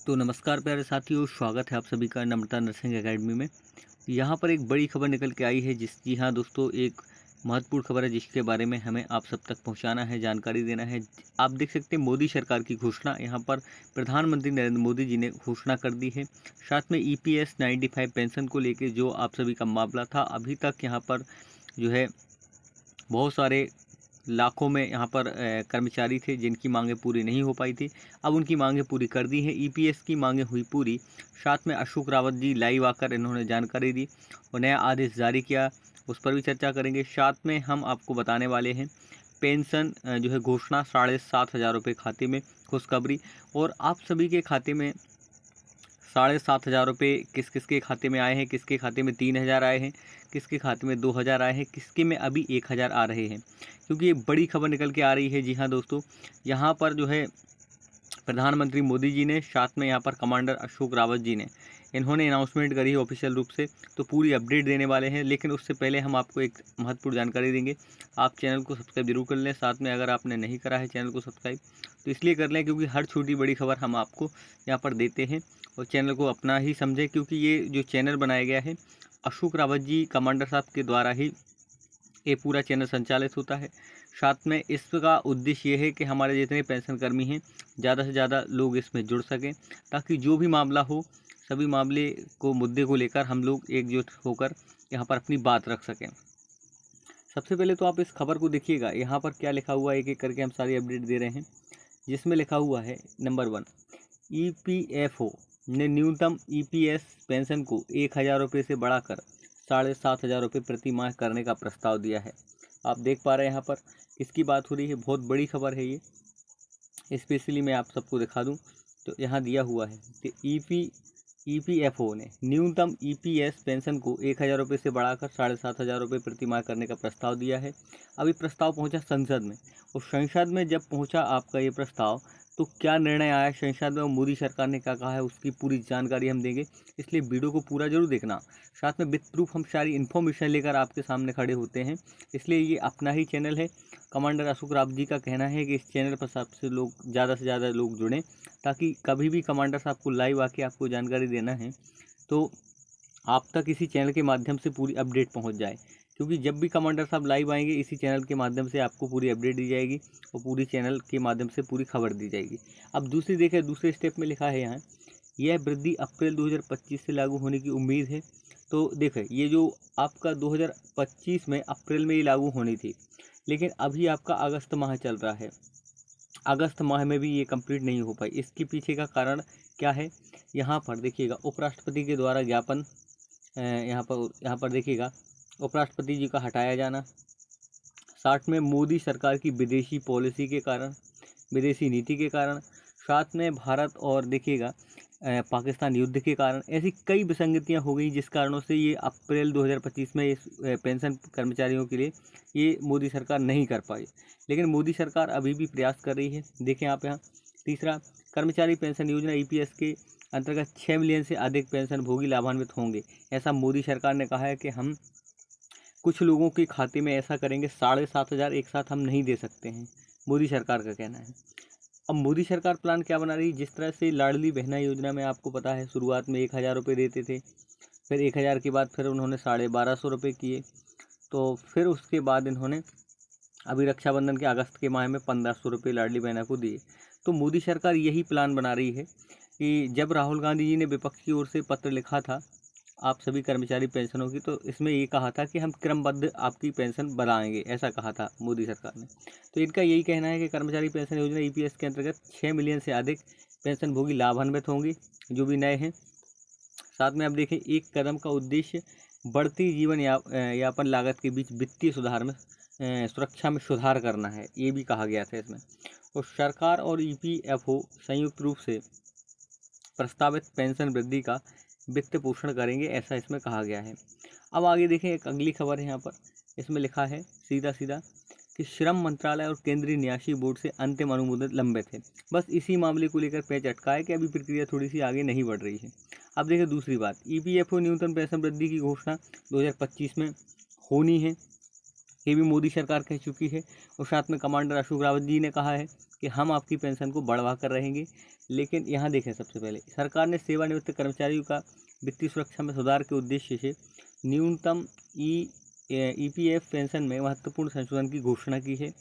तो नमस्कार प्यारे साथियों, स्वागत है आप सभी का नम्रता नर्सिंग एकेडमी में। यहाँ पर एक बड़ी खबर निकल के आई है जी हाँ दोस्तों, एक महत्वपूर्ण खबर है जिसके बारे में हमें आप सब तक पहुँचाना है, जानकारी देना है। आप देख सकते हैं मोदी सरकार की घोषणा, यहाँ पर प्रधानमंत्री नरेंद्र मोदी जी ने घोषणा कर दी है। साथ में EPS 95 पेंशन को लेके जो आप सभी का मामला था, अभी तक यहाँ पर जो है बहुत सारे लाखों में यहाँ पर कर्मचारी थे जिनकी मांगें पूरी नहीं हो पाई थी। अब उनकी मांगें पूरी कर दी हैं। EPS की मांगें हुई पूरी। साथ में अशोक रावत जी लाइव आकर इन्होंने जानकारी दी और नया आदेश जारी किया, उस पर भी चर्चा करेंगे। साथ में हम आपको बताने वाले हैं पेंशन जो है घोषणा 7,500 रुपये खाते में, खुशखबरी। और आप सभी के खाते में 7,500 रुपये किस किस के खाते में आए हैं, किसके खाते में 3,000 आए हैं, किसके खाते में 2,000 आए हैं, किसके में अभी 1,000 आ रहे हैं, क्योंकि ये बड़ी खबर निकल के आ रही है। जी हाँ दोस्तों, यहाँ पर जो है प्रधानमंत्री मोदी जी ने, साथ में यहाँ पर कमांडर अशोक रावत जी ने, इन्होंने अनाउंसमेंट करी है ऑफिशियल रूप से, तो पूरी अपडेट देने वाले हैं। लेकिन उससे पहले हम आपको एक महत्वपूर्ण जानकारी देंगे। आप चैनल को सब्सक्राइब जरूर कर लें, साथ में अगर आपने नहीं करा है चैनल को सब्सक्राइब तो इसलिए कर लें क्योंकि हर छोटी बड़ी खबर हम आपको यहाँ पर देते हैं और चैनल को अपना ही समझें, क्योंकि ये जो चैनल बनाया गया है अशोक रावत जी कमांडर साहब के द्वारा ही ये पूरा चैनल संचालित होता है। साथ में इसका उद्देश्य ये है कि हमारे जितने पेंशन कर्मी हैं ज़्यादा से ज़्यादा लोग इसमें जुड़ सकें, ताकि जो भी मामला हो सभी मामले को, मुद्दे को लेकर हम लोग एकजुट होकर यहाँ पर अपनी बात रख सकें। सबसे पहले तो आप इस खबर को देखिएगा, यहाँ पर क्या लिखा हुआ है, एक एक करके हम सारी अपडेट दे रहे हैं। जिसमें लिखा हुआ है नंबर 1, EPFO ने न्यूनतम EPS पेंशन को 1,000 रुपये से बढ़ाकर 7,500 रुपये प्रति माह करने का प्रस्ताव दिया है। आप देख पा रहे हैं यहाँ पर किसकी बात हो रही है, बहुत बड़ी खबर है ये। स्पेशली मैं आप सबको दिखा दूं तो यहाँ दिया हुआ है कि EPFO ने न्यूनतम EPS पेंशन को 1,000 रुपये से बढ़ाकर 7,500 रुपये प्रति माह करने का प्रस्ताव दिया है। अभी प्रस्ताव पहुंचा संसद में, और संसद में जब पहुंचा आपका ये प्रस्ताव तो क्या निर्णय आया संसद में और मोदी सरकार ने क्या कहा है उसकी पूरी जानकारी हम देंगे, इसलिए वीडियो को पूरा जरूर देखना। साथ में विद प्रूफ हम सारी इन्फॉर्मेशन लेकर आपके सामने खड़े होते हैं, इसलिए ये अपना ही चैनल है। कमांडर अशोक रावत जी का कहना है कि इस चैनल पर सबसे लोग ज़्यादा से ज़्यादा लोग जुड़ें, ताकि कभी भी कमांडर साहब को लाइव आके आपको जानकारी देना है तो आप तक इसी चैनल के माध्यम से पूरी अपडेट पहुंच जाए। क्योंकि जब भी कमांडर साहब लाइव आएंगे इसी चैनल के माध्यम से आपको पूरी अपडेट दी जाएगी और पूरी चैनल के माध्यम से पूरी खबर दी जाएगी। अब दूसरी देखें, दूसरे स्टेप में लिखा है यहाँ, यह वृद्धि अप्रैल 2025 से लागू होने की उम्मीद है। तो देखें, ये जो आपका 2025 में अप्रैल में ये लागू होनी थी, लेकिन अभी आपका अगस्त माह चल रहा है, अगस्त माह में भी ये कंप्लीट नहीं हो पाई। इसके पीछे का कारण क्या है, यहाँ पर देखिएगा उपराष्ट्रपति के द्वारा ज्ञापन, यहाँ पर देखिएगा उपराष्ट्रपति जी का हटाया जाना, साथ में मोदी सरकार की विदेशी पॉलिसी के कारण, विदेशी नीति के कारण, साथ में भारत और देखिएगा पाकिस्तान युद्ध के कारण, ऐसी कई विसंगतियां हो गई जिस कारणों से ये अप्रैल 2025 में इस पेंशन कर्मचारियों के लिए ये मोदी सरकार नहीं कर पाई। लेकिन मोदी सरकार अभी भी प्रयास कर रही है। देखें आप यहाँ, तीसरा, कर्मचारी पेंशन योजना EPS के अंतर्गत 6 मिलियन से अधिक पेंशन भोगी लाभान्वित होंगे। ऐसा मोदी सरकार ने कहा है कि हम कुछ लोगों के खाते में ऐसा करेंगे, 7,500 एक साथ हम नहीं दे सकते हैं, मोदी सरकार का कहना है। अब मोदी सरकार प्लान क्या बना रही है, जिस तरह से लाडली बहना योजना में आपको पता है शुरुआत में 1,000 रुपये देते थे, फिर 1,000 के बाद फिर उन्होंने 1,250 रुपये किए, तो फिर उसके बाद इन्होंने अभी रक्षाबंधन के अगस्त के माह में 1,500 रुपये लाडली बहना को दिए। तो मोदी सरकार यही प्लान बना रही है कि जब राहुल गांधी जी ने विपक्ष की ओर से पत्र लिखा था आप सभी कर्मचारी पेंशनों की, तो इसमें ये कहा था कि हम क्रमबद्ध आपकी पेंशन बढ़ाएंगे, ऐसा कहा था मोदी सरकार ने। तो इनका यही कहना है कि कर्मचारी पेंशन योजना EPS के अंतर्गत 6 मिलियन से अधिक पेंशन भोगी लाभान्वित होंगे जो भी नए हैं। साथ में आप देखें, एक कदम का उद्देश्य बढ़ती जीवन यापन लागत के बीच वित्तीय सुधार में सुरक्षा में सुधार करना है, ये भी कहा गया था इसमें। और सरकार और EPFO संयुक्त रूप से प्रस्तावित पेंशन वृद्धि का वित्त पोषण करेंगे, ऐसा इसमें कहा गया है। अब आगे देखें, एक अगली खबर है यहाँ पर, इसमें लिखा है सीधा सीधा कि श्रम मंत्रालय और केंद्रीय न्यासी बोर्ड से अंतिम अनुमोदन लंबित है। बस इसी मामले को लेकर पेच अटका है कि अभी प्रक्रिया थोड़ी सी आगे नहीं बढ़ रही है। अब देखें दूसरी बात, EPFO न्यूनतम पेंशन वृद्धि की घोषणा 2025 में होनी है, ये भी मोदी सरकार कह चुकी है। और साथ में कमांडर अशोक रावत जी ने कहा है कि हम आपकी पेंशन को बढ़वा कर रहेंगे। लेकिन यहाँ देखें, सबसे पहले सरकार ने सेवानिवृत्त कर्मचारियों का वित्तीय सुरक्षा में सुधार के उद्देश्य से न्यूनतम ईपीएफ पेंशन में महत्वपूर्ण संशोधन की घोषणा की है।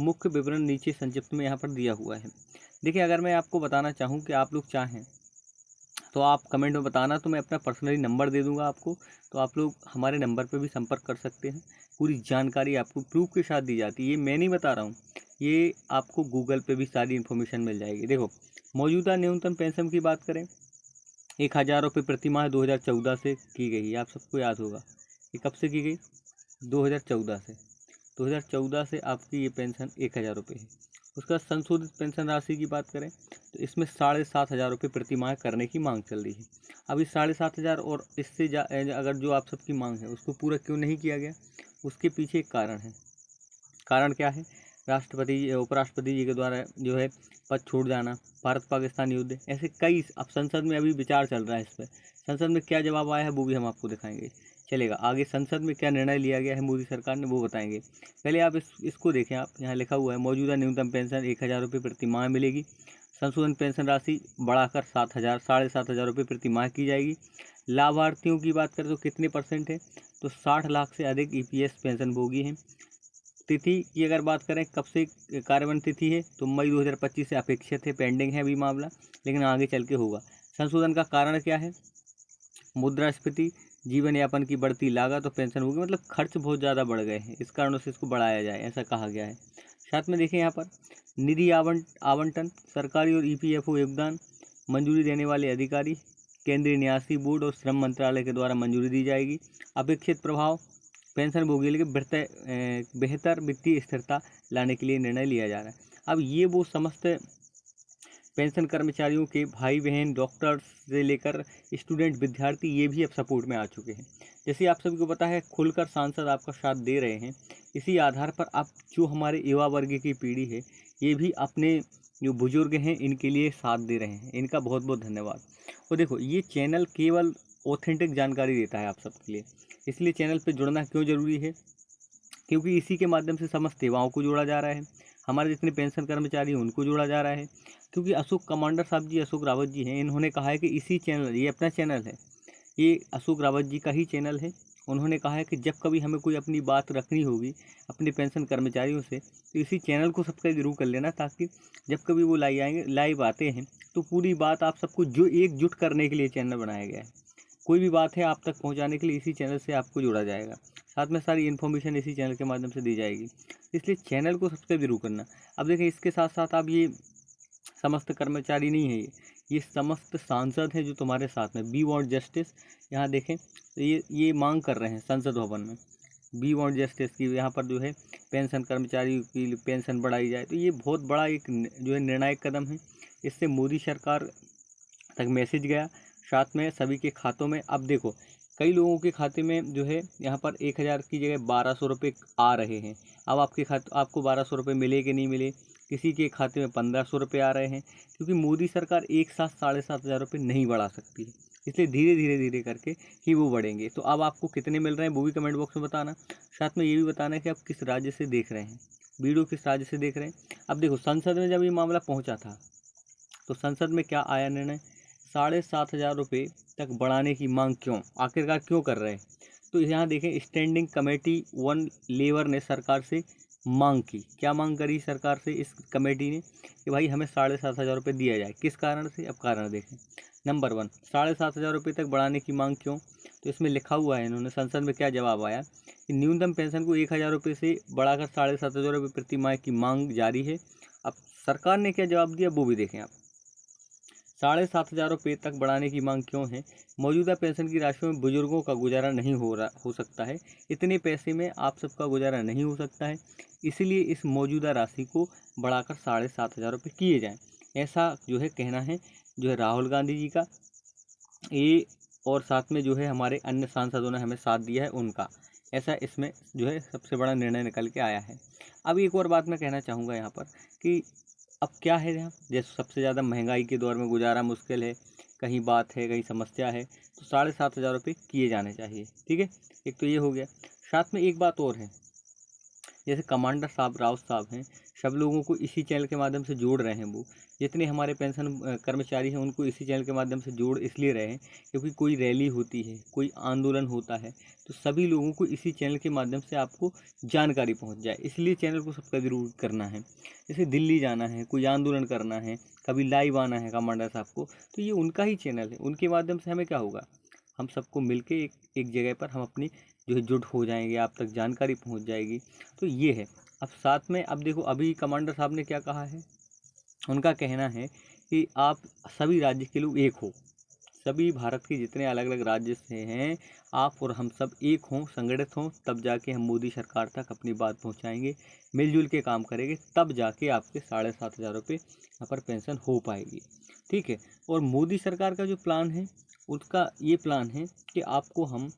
मुख्य विवरण नीचे संक्षिप्त में यहाँ पर दिया हुआ है। देखिए, अगर मैं आपको बताना चाहूँ कि आप लोग चाहें तो आप कमेंट में बताना, तो मैं अपना पर्सनली नंबर दे दूंगा आपको, तो आप लोग हमारे नंबर पे भी संपर्क कर सकते हैं। पूरी जानकारी आपको प्रूफ के साथ दी जाती है। ये मैं नहीं बता रहा हूँ, ये आपको गूगल पे भी सारी इन्फॉर्मेशन मिल जाएगी। देखो, मौजूदा न्यूनतम पेंशन की बात करें, 1,000 रुपये प्रति माह 2014 से की गई है। आप सबको याद होगा ये कब से की गई, 2014 से। 2014 से आपकी ये पेंशन 1,000 रुपये है। उसका संशोधित पेंशन राशि की बात करें तो इसमें 7,500 रुपये प्रति माह करने की मांग चल रही है। अब इस 7,500 और इससे अगर जो आप सबकी मांग है उसको पूरा क्यों नहीं किया गया, उसके पीछे एक कारण है। कारण क्या है? राष्ट्रपति उपराष्ट्रपति जी के द्वारा जो है पद छोड़ जाना, भारत पाकिस्तान युद्ध, ऐसे कई, अब संसद में अभी विचार चल रहा है इस पर। संसद में क्या जवाब आया है वो भी हम आपको दिखाएंगे। चलेगा, आगे संसद में क्या निर्णय लिया गया है मोदी सरकार ने, वो बताएंगे। पहले आप इसको देखें। आप यहाँ लिखा हुआ है मौजूदा न्यूनतम पेंशन 1,000 रुपये प्रति माह मिलेगी। संशोधन पेंशन राशि बढ़ाकर 7,500 रुपये प्रति माह की जाएगी। लाभार्थियों की बात करें तो कितने परसेंट है, तो 60 लाख से अधिक ईपीएस पेंशनभोगी हैं। तिथि की अगर बात करें, कब से कार्यान्वयन तिथि है, तो मई 2025 से अपेक्षित है। पेंडिंग है अभी मामला, लेकिन आगे चल के होगा। संशोधन का कारण क्या है? मुद्रास्फीति, जीवन यापन की बढ़ती लागत और पेंशन होगी, मतलब खर्च बहुत ज़्यादा बढ़ गए हैं, इस कारणों से इसको बढ़ाया जाए, ऐसा कहा गया है। साथ में देखें यहाँ पर निधि आवंटन, सरकारी और ईपीएफओ योगदान मंजूरी देने वाले अधिकारी केंद्रीय न्यासी बोर्ड और श्रम मंत्रालय के द्वारा मंजूरी दी जाएगी। अपेक्षित प्रभाव, पेंशन भोगी के बेहतर वित्तीय स्थिरता लाने के लिए निर्णय लिया जा रहा है। अब ये वो समस्त पेंशन कर्मचारियों के भाई बहन, डॉक्टर्स से लेकर स्टूडेंट, विद्यार्थी, ये भी अब सपोर्ट में आ चुके हैं। जैसे आप सभी को पता है, खुलकर सांसद आपका साथ दे रहे हैं। इसी आधार पर अब जो हमारे युवा वर्ग की पीढ़ी है, ये भी अपने जो बुजुर्ग हैं इनके लिए साथ दे रहे हैं। इनका बहुत बहुत धन्यवाद। और देखो, ये चैनल केवल ऑथेंटिक जानकारी देता है आप सबके लिए, इसलिए चैनल पर जुड़ना क्यों ज़रूरी है, क्योंकि इसी के माध्यम से समस्त सेवाओं को जोड़ा जा रहा है। हमारे जितने पेंशन कर्मचारी हैं उनको जोड़ा जा रहा है। क्योंकि अशोक कमांडर साहब जी, अशोक रावत जी हैं, इन्होंने कहा है कि इसी चैनल, ये अपना चैनल है, ये अशोक रावत जी का ही चैनल है। उन्होंने कहा है कि जब कभी हमें कोई अपनी बात रखनी होगी अपने पेंशन कर्मचारियों से, तो इसी चैनल को सब्सक्राइब जरूर कर लेना, ताकि जब कभी वो लाइव आते हैं तो पूरी बात आप सबको जो एकजुट करने के लिए चैनल बनाया गया है। कोई भी बात है आप तक पहुंचाने के लिए इसी चैनल से आपको जोड़ा जाएगा। साथ में सारी इन्फॉर्मेशन इसी चैनल के माध्यम से दी जाएगी, इसलिए चैनल को सब्सक्राइब जरूर करना। अब देखिए, इसके साथ साथ आप ये समस्त कर्मचारी नहीं है, ये समस्त सांसद हैं जो तुम्हारे साथ में वी वॉन्ट जस्टिस, यहाँ देखें तो ये मांग कर रहे हैं संसद भवन में वी वॉन्ट जस्टिस की। यहाँ पर जो है पेंशन कर्मचारियों की पेंशन बढ़ाई जाए, तो ये बहुत बड़ा एक जो है निर्णायक कदम है। इससे मोदी सरकार तक मैसेज गया, साथ में सभी के खातों में। अब देखो, कई लोगों के खाते में जो है यहाँ पर 1,000 की जगह 1,200 रुपये आ रहे हैं। अब आपको 1,200 रुपये मिले कि नहीं मिले, किसी के खाते में 1,500 रुपये आ रहे हैं, क्योंकि मोदी सरकार एक साथ 7,500 रुपये नहीं बढ़ा सकती है, इसलिए धीरे धीरे करके ही वो बढ़ेंगे। तो अब आपको कितने मिल रहे हैं वो भी कमेंट बॉक्स में बताना। साथ में ये भी बताना कि आप किस राज्य से देख रहे हैं, वीडियो किस राज्य से देख रहे हैं। अब देखो, संसद में जब ये मामला पहुँचा था तो संसद में क्या आया निर्णय, 7,500 रुपये तक बढ़ाने की मांग क्यों, आखिरकार क्यों कर रहे हैं। तो यहाँ देखें, स्टैंडिंग कमेटी 1 लेबर ने सरकार से मांग की। क्या मांग करी सरकार से इस कमेटी ने, कि भाई हमें 7,500 रुपये दिया जाए। किस कारण से, अब कारण देखें। नंबर 1, 7,500 रुपये तक बढ़ाने की मांग क्यों, तो इसमें लिखा हुआ है, इन्होंने संसद में क्या जवाब आया कि न्यूनतम पेंशन को 1,000 रुपये से बढ़ाकर 7,500 रुपये प्रति माह की मांग जारी है। अब सरकार ने क्या जवाब दिया वो भी देखें आप। 7,500 रुपये तक बढ़ाने की मांग क्यों है, मौजूदा पेंशन की राशि में बुजुर्गों का गुजारा नहीं हो सकता है, इतने पैसे में आप सबका गुजारा नहीं हो सकता है, इसलिए इस मौजूदा राशि को बढ़ाकर 7,500 रुपये किए जाएं। ऐसा जो है कहना है जो है राहुल गांधी जी का, ये और साथ में जो है हमारे अन्य सांसदों ने हमें साथ दिया है उनका, ऐसा इसमें जो है सबसे बड़ा निर्णय निकल के आया है। अब एक और बात मैं कहना चाहूँगा यहाँ पर कि अब क्या है, यहाँ जैसे सबसे ज़्यादा महंगाई के दौर में गुजारा मुश्किल है, कहीं बात है कहीं समस्या है, तो 7,500 रुपये किए जाने चाहिए। ठीक है, एक तो ये हो गया। साथ में एक बात और है, जैसे कमांडर साहब, रावत साहब हैं, सब लोगों को इसी चैनल के माध्यम से जोड़ रहे हैं। वो जितने हमारे पेंशन कर्मचारी हैं उनको इसी चैनल के माध्यम से जोड़ इसलिए रहे हैं क्योंकि कोई रैली होती है, कोई आंदोलन होता है, तो सभी लोगों को इसी चैनल के माध्यम से आपको जानकारी पहुंच जाए, इसलिए चैनल को सब्सक्राइब जरूर करना है। जैसे दिल्ली जाना है, कोई आंदोलन करना है, कभी लाइव आना है कमांडर साहब को, तो ये उनका ही चैनल है। उनके माध्यम से हमें क्या होगा, हम सबको मिलके एक जगह पर हम अपनी जो है जुट हो जाएंगे, आप तक जानकारी पहुंच जाएगी। तो ये है। अब साथ में अब देखो, अभी कमांडर साहब ने क्या कहा है, उनका कहना है कि आप सभी राज्य के लोग एक हो, सभी भारत के जितने अलग अलग राज्य से हैं, आप और हम सब एक हों, संगठित हों, तब जाके हम मोदी सरकार तक अपनी बात पहुंचाएंगे, मिलजुल के काम करेंगे, तब जाके आपके 7,500 रुपये यहाँ पर पेंशन हो पाएगी। ठीक है। और मोदी सरकार का जो प्लान है, उसका ये प्लान है कि आपको हम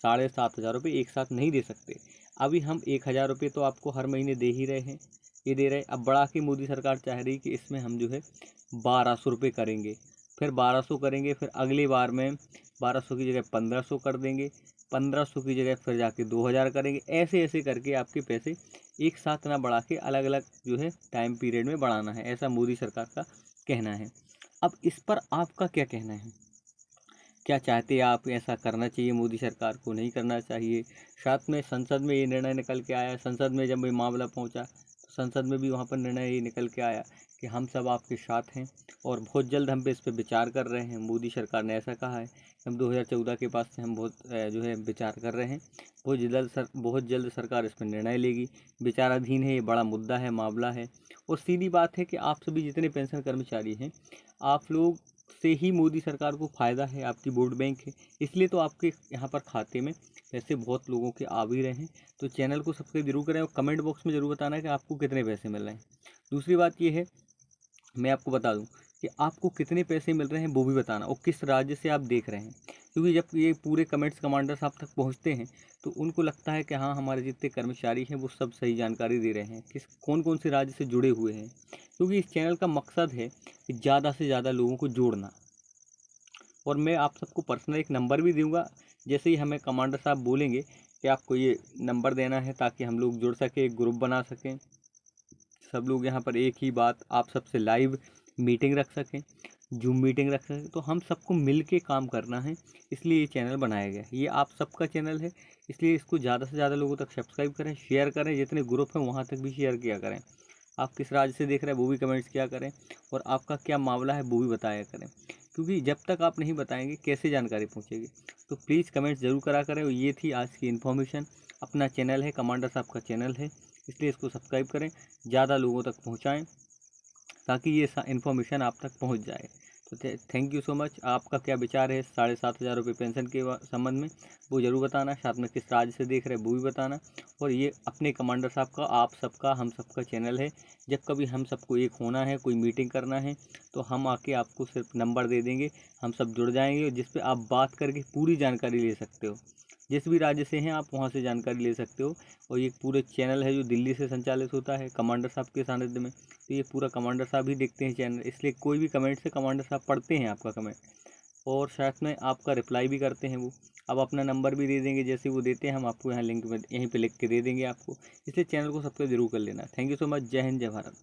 7,500 रुपये एक साथ नहीं दे सकते। अभी हम 1,000 रुपये तो आपको हर महीने दे ही रहे हैं, ये दे रहे। अब बढ़ा के मोदी सरकार चाह रही कि इसमें हम जो है 1,200 रुपये करेंगे, फिर 1,200 करेंगे, फिर अगली बार में 1,200 की जगह 1,500 कर देंगे, 1,500 की जगह फिर जाके 2,000 करेंगे। ऐसे ऐसे करके आपके पैसे एक साथ ना बढ़ा के अलग अलग जो है टाइम पीरियड में बढ़ाना है, ऐसा मोदी सरकार का कहना है। अब इस पर आपका क्या कहना है, क्या चाहते हैं आप, ऐसा करना चाहिए मोदी सरकार को, नहीं करना चाहिए? साथ में संसद में ये निर्णय निकल के आया, संसद में जब ये मामला पहुंचा तो संसद में भी वहाँ पर निर्णय ये निकल के आया कि हम सब आपके साथ हैं और बहुत जल्द हम पे इस पर विचार कर रहे हैं। मोदी सरकार ने ऐसा कहा है कि हम 2014 के पास से हम बहुत जो है विचार कर रहे हैं, बहुत जल्द सरकार इस पर निर्णय लेगी। विचाराधीन है, ये बड़ा मुद्दा है, मामला है। और सीधी बात है कि आप सभी जितने पेंशन कर्मचारी हैं, आप लोग से ही मोदी सरकार को फ़ायदा है, आपकी वोट बैंक है, इसलिए तो आपके यहाँ पर खाते में पैसे बहुत लोगों के आ भी रहे हैं। तो चैनल को सब्सक्राइब जरूर करें और कमेंट बॉक्स में ज़रूर बताना है कि आपको कितने पैसे मिल रहे हैं। दूसरी बात ये है, मैं आपको बता दूं कि आपको कितने पैसे मिल रहे हैं वो भी बताना, और किस राज्य से आप देख रहे हैं, क्योंकि जब ये पूरे कमेंट्स कमांडर साहब तक पहुंचते हैं तो उनको लगता है कि हाँ, हमारे जितने कर्मचारी हैं वो सब सही जानकारी दे रहे हैं, किस कौन कौन से राज्य से जुड़े हुए हैं। क्योंकि इस चैनल का मकसद है कि ज़्यादा से ज़्यादा लोगों को जोड़ना। और मैं आप सबको पर्सनल एक नंबर भी दूंगा, जैसे ही हमें कमांडर साहब बोलेंगे कि आपको ये नंबर देना है, ताकि हम लोग जुड़ सकें, एक ग्रुप बना सकें, सब लोग यहाँ पर एक ही बात आप सबसे लाइव मीटिंग रख सकें, जूम मीटिंग रख सकें। तो हम सबको मिल के काम करना है, इसलिए ये चैनल बनाया गया है। ये आप सबका चैनल है, इसलिए इसको ज़्यादा से ज़्यादा लोगों तक सब्सक्राइब करें, शेयर करें, जितने ग्रुप हैं वहाँ तक भी शेयर किया करें। आप किस राज्य से देख रहे हैं वो भी कमेंट्स किया करें, और आपका क्या मामला है वो भी बताया करें, क्योंकि जब तक आप नहीं बताएंगे कैसे जानकारी पहुँचेगी। तो प्लीज़ कमेंट्स ज़रूर करा करें। और ये थी आज की इन्फॉर्मेशन। अपना चैनल है, कमांडर साहब का चैनल है, इसलिए इसको सब्सक्राइब करें, ज़्यादा लोगों तक पहुँचाएँ, ताकि ये इन्फॉर्मेशन आप तक पहुँच जाए। तो थैंक यू सो मच। आपका क्या विचार है 7,500 रुपये पेंशन के संबंध में, वो ज़रूर बताना। साथ में किस राज्य से देख रहे हैं वो भी बताना। और ये अपने कमांडर साहब का, आप सबका, हम सबका चैनल है। जब कभी हम सबको एक होना है, कोई मीटिंग करना है, तो हम आके आपको सिर्फ नंबर दे देंगे, हम सब जुड़ जाएंगे, जिस पे आप बात करके पूरी जानकारी ले सकते हो। जिस भी राज्य से हैं आप वहाँ से जानकारी ले सकते हो। और ये पूरे चैनल है जो दिल्ली से संचालित होता है कमांडर साहब के सानिध्य में, तो ये पूरा कमांडर साहब ही देखते हैं चैनल, इसलिए कोई भी कमेंट से कमांडर साहब पढ़ते हैं आपका कमेंट, और साथ में आपका रिप्लाई भी करते हैं वो। अब अपना नंबर भी दे देंगे, जैसे वो देते हैं हम आपको यहाँ लिंक में यहीं पे लिख के दे देंगे आपको, इसलिए चैनल को सब्सक्राइब जरूर कर लेना। Thank you so much. जय हिंद, जय भारत।